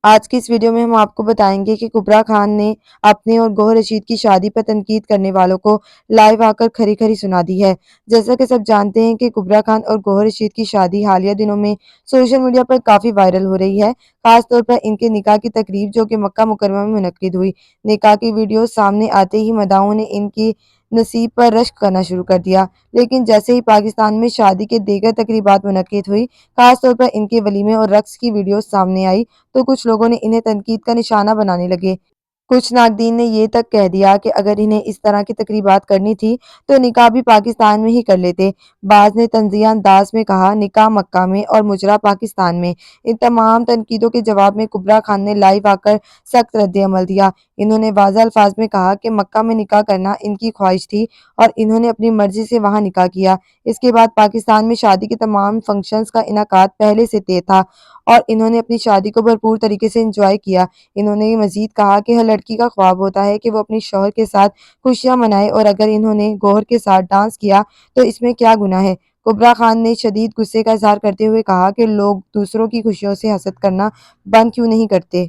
آج کی اس ویڈیو میں ہم آپ کو بتائیں گے کہ کبریٰ خان نے اپنے اور گوہر رشید کی شادی پر تنقید کرنے والوں کو لائیو آ کر کھری کھری سنا دی ہے۔ جیسا کہ سب جانتے ہیں کہ کبریٰ خان اور گوہر رشید کی شادی حالیہ دنوں میں سوشل میڈیا پر کافی وائرل ہو رہی ہے، خاص طور پر ان کے نکاح کی تقریب جو کہ مکہ مکرمہ میں منعقد ہوئی۔ نکاح کی ویڈیوز سامنے آتے ہی مداحوں نے ان کی نصیب پر رشک کرنا شروع کر دیا، لیکن جیسے ہی پاکستان میں شادی کے دیگر تقریبات منعقد ہوئی، خاص طور پر ان کے ولیمے اور رقص کی ویڈیوز سامنے آئی تو کچھ لوگوں نے انہیں تنقید کا نشانہ بنانے لگے۔ کچھ ناقدین نے یہ تک کہہ دیا کہ اگر انہیں اس طرح کی تقریبات کرنی تھی تو نکاح بھی پاکستان میں ہی کر لیتے۔ بعض نے طنزیہ انداز میں کہا، نکاح مکہ میں اور مجرا پاکستان میں۔ ان تمام تنقیدوں کے جواب میں کبریٰ خان نے لائیو آ کر سخت رد عمل دیا۔ انہوں نے واضح الفاظ میں کہا کہ مکہ میں نکاح کرنا ان کی خواہش تھی اور انہوں نے اپنی مرضی سے وہاں نکاح کیا۔ اس کے بعد پاکستان میں شادی کے تمام فنکشنز کا انعقاد پہلے سے طے تھا اور انہوں نے اپنی شادی کو بھرپور طریقے سے انجوائے کیا۔ انہوں نے مزید کہا کہ ہر لڑکی کا خواب ہوتا ہے کہ وہ اپنے شوہر کے ساتھ خوشیاں منائے اور اگر انہوں نے گوہر کے ساتھ ڈانس کیا تو اس میں کیا گناہ ہے۔ کبریٰ خان نے شدید غصے کا اظہار کرتے ہوئے کہا کہ لوگ دوسروں کی خوشیوں سے حسد کرنا بند کیوں نہیں کرتے۔